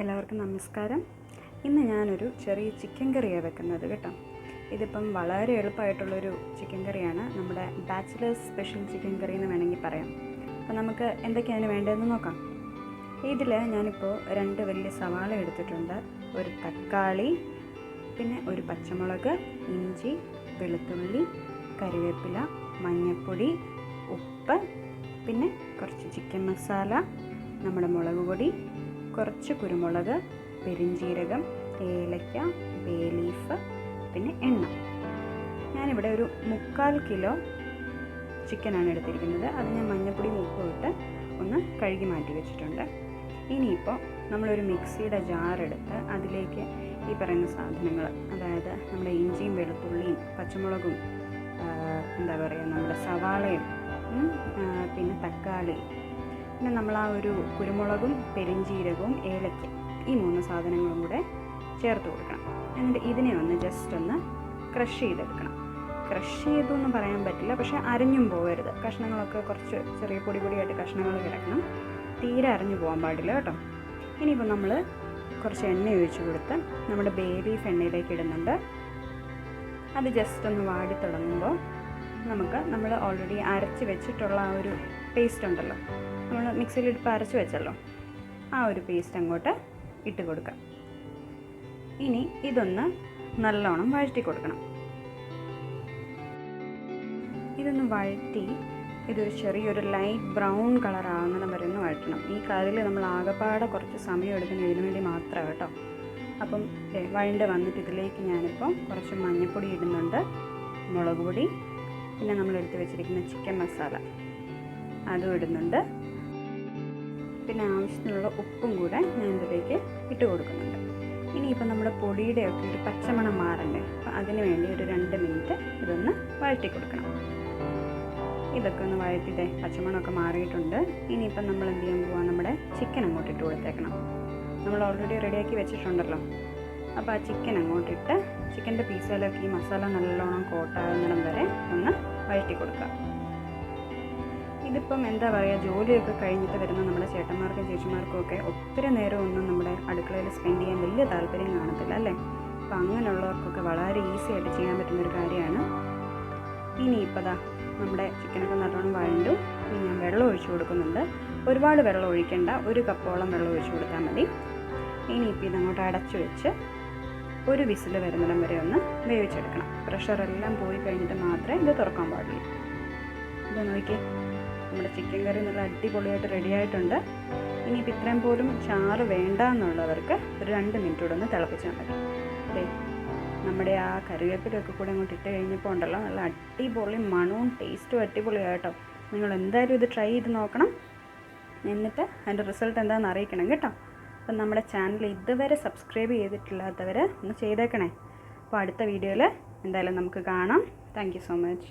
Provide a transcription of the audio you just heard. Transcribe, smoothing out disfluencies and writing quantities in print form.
എല്ലാവർക്കും നമസ്കാരം. ഇന്ന് ഞാനൊരു ചെറിയ ചിക്കൻ കറിയാണ് വെക്കുന്നത് കേട്ടോ. ഇതിപ്പം വളരെ എളുപ്പമായിട്ടുള്ളൊരു ചിക്കൻ കറിയാണ്. നമ്മുടെ ബാച്ചിലേഴ്സ് സ്പെഷ്യൽ ചിക്കൻ കറി എന്ന് വേണമെങ്കിൽ പറയാം. അപ്പോൾ നമുക്ക് എന്തൊക്കെയാണ് വേണ്ടതെന്ന് നോക്കാം. ഇതിൽ ഞാനിപ്പോൾ 2 വലിയ സവാള എടുത്തിട്ടുണ്ട്, ഒരു തക്കാളി, പിന്നെ ഒരു പച്ചമുളക്, ഇഞ്ചി, വെളുത്തുള്ളി, കറിവേപ്പില, മഞ്ഞൾപ്പൊടി, ഉപ്പ്, പിന്നെ കുറച്ച് ചിക്കൻ മസാല, നമ്മുടെ മുളക് പൊടി, കുറച്ച് കുരുമുളക്, പെരിഞ്ജീരകം, ഏലക്ക, ബേ ലീഫ്, പിന്നെ എണ്ണ. ഞാനിവിടെ ഒരു 3/4 കിലോ ചിക്കനാണ് എടുത്തിരിക്കുന്നത്. അത് ഞാൻ മഞ്ഞൾപ്പൊടി ഉപ്പും ഇട്ട് ഒന്ന് കഴുകി മാറ്റി വെച്ചിട്ടുണ്ട്. ഇനിയിപ്പോൾ നമ്മളൊരു മിക്സിയുടെ ജാറെടുത്ത് അതിലേക്ക് ഈ പറയുന്ന സാധനങ്ങൾ, അതായത് നമ്മുടെ ഇഞ്ചിയും വെളുത്തുള്ളിയും പച്ചമുളകും നമ്മുടെ സവാളയും പിന്നെ തക്കാളി, പിന്നെ നമ്മൾ ആ ഒരു കുരുമുളകും പെരിഞ്ജീരകവും ഏലക്ക, ഈ 3 സാധനങ്ങളും കൂടെ ചേർത്ത് കൊടുക്കണം. എന്നിട്ട് ഇതിനെ ഒന്ന് ജസ്റ്റ് ഒന്ന് ക്രഷ് ചെയ്തെടുക്കണം. ക്രഷ് ചെയ്തൊന്നും പറയാൻ പറ്റില്ല, പക്ഷേ അരഞ്ഞും പോകരുത്. കഷ്ണങ്ങളൊക്കെ കുറച്ച് ചെറിയ പൊടിയായിട്ട് കഷ്ണങ്ങൾ കിടക്കണം. തീരെ അരഞ്ഞു പോകാൻ പാടില്ല കേട്ടോ. ഇനിയിപ്പോൾ നമ്മൾ കുറച്ച് എണ്ണ ഒഴിച്ച് കൊടുത്ത് നമ്മുടെ ബേ ലീഫ് എണ്ണയിലേക്ക് ഇടുന്നുണ്ട്. അത് ജസ്റ്റ് ഒന്ന് വാടി തുടങ്ങുമ്പോൾ നമ്മൾ ഓൾറെഡി അരച്ച് വെച്ചിട്ടുള്ള ആ ഒരു പേസ്റ്റ് ഉണ്ടല്ലോ, നമ്മൾ മിക്സിയിൽ ഇട്ട് അരച്ച് വെച്ചല്ലോ, ആ ഒരു പേസ്റ്റ് അങ്ങോട്ട് ഇട്ട് കൊടുക്കാം. ഇനി ഇതൊന്ന് നല്ലോണം വഴറ്റി കൊടുക്കണം. ഇതൊന്ന് വഴറ്റി ഇതൊരു ചെറിയൊരു ലൈറ്റ് ബ്രൗൺ കളർ ആകുന്നിടം വരെ ഒന്ന് വഴറ്റണം. ഈ കറിയിൽ നമ്മൾ ആകെപ്പാടെ കുറച്ച് സമയം എടുക്കുന്ന ഇതിനു വേണ്ടി മാത്രമാണ് കേട്ടോ. അപ്പം വഴണ്ട് വന്നിട്ട് ഇതിലേക്ക് ഞാനിപ്പോൾ കുറച്ച് മഞ്ഞൾപ്പൊടി ഇടുന്നുണ്ട്, മുളക് പൊടി, പിന്നെ നമ്മളെടുത്ത് വെച്ചിരിക്കുന്ന ചിക്കൻ മസാല അതും ഇടുന്നുണ്ട്, പിന്നെ ആവശ്യത്തിനുള്ള ഉപ്പും കൂടെ ഞാൻ ഇതിലേക്ക് ഇട്ട് കൊടുക്കുന്നുണ്ട്. ഇനിയിപ്പോൾ നമ്മുടെ പൊടിയുടെയൊക്കെ ഒരു പച്ചമണം മാറണ്ടേ, അപ്പോൾ അതിന് വേണ്ടി ഒരു 2 മിനിറ്റ് ഇതൊന്ന് വഴറ്റി കൊടുക്കണം. ഇതൊക്കെ ഒന്ന് വഴറ്റിയിട്ട് പച്ചമണമൊക്കെ മാറിയിട്ടുണ്ട്. ഇനിയിപ്പം നമ്മൾ എന്ത് ചെയ്യാൻ പോവാം, നമ്മുടെ ചിക്കൻ അങ്ങോട്ട് ഇട്ട് കൊടുത്തേക്കണം. നമ്മൾ ഓൾറെഡി റെഡിയാക്കി വെച്ചിട്ടുണ്ടല്ലോ, അപ്പോൾ ആ ചിക്കൻ അങ്ങോട്ടിട്ട് ചിക്കൻ്റെ പീസിലൊക്കെ ഈ മസാല നല്ലോണം കോട്ടാകുന്നിടം വരെ ഒന്ന് വഴറ്റി കൊടുക്കുക. ഇതിപ്പം ജോലിയൊക്കെ കഴിഞ്ഞിട്ട് വരുന്ന നമ്മുടെ ചേട്ടന്മാർക്കും ചേച്ചിമാർക്കും ഒക്കെ ഒത്തിരി നേരം ഒന്നും നമ്മുടെ അടുക്കളയിൽ സ്പെൻഡ് ചെയ്യാൻ വലിയ താല്പര്യം കാണത്തില്ല അല്ലേ. അപ്പോൾ അങ്ങനെയുള്ളവർക്കൊക്കെ വളരെ ഈസി ആയിട്ട് ചെയ്യാൻ പറ്റുന്നൊരു കാര്യമാണ്. ഇനിയിപ്പോൾ നമ്മുടെ ചിക്കനൊക്കെ നല്ലോണം വഴണ്ടു. ഇനി ഞാൻ വെള്ളം ഒഴിച്ചു കൊടുക്കുന്നുണ്ട്. ഒരുപാട് വെള്ളം ഒഴിക്കേണ്ട, 1 കപ്പോളം വെള്ളം ഒഴിച്ചു കൊടുത്താൽ മതി. ഇനിയിപ്പോൾ ഇതങ്ങോട്ട് അടച്ചു വെച്ച് ഒരു വിസിൽ വരുന്നിടം വരെ ഒന്ന് വേവിച്ചെടുക്കണം. പ്രഷറെല്ലാം പോയി കഴിഞ്ഞിട്ട് മാത്രമേ ഇത് തുറക്കാൻ പാടുള്ളൂ. ഇത് നോക്കി, നമ്മുടെ ചിക്കൻ കറി നല്ല അടിപൊളിയായിട്ട് റെഡിയായിട്ടുണ്ട്. ഇനിയിപ്പോൾ ഇത്രയും പോലും ചാറ് വേണ്ട എന്നുള്ളവർക്ക് ഒരു 2 മിനിറ്റ് കൂടെ ഒന്ന് തിളപ്പിച്ചാൽ മതി. അതെ, നമ്മുടെ ആ കറിവേപ്പിലൊക്കെ കൂടെ അങ്ങോട്ട് ഇട്ട് കഴിഞ്ഞപ്പോൾ ഉണ്ടല്ലോ, നല്ല അടിപൊളി മണവും ടേസ്റ്റും അടിപൊളിയായിട്ടോ. നിങ്ങൾ എന്തായാലും ഇത് ട്രൈ ചെയ്ത് നോക്കണം. എന്നിട്ട് അതിൻ്റെ റിസൾട്ട് എന്താണെന്ന് അറിയിക്കണം കേട്ടോ. അപ്പം നമ്മുടെ ചാനൽ ഇതുവരെ സബ്സ്ക്രൈബ് ചെയ്തിട്ടില്ലാത്തവർ ഒന്ന് ചെയ്തേക്കണേ. അപ്പോൾ അടുത്ത വീഡിയോയിൽ എന്തായാലും നമുക്ക് കാണാം. Thank you so much.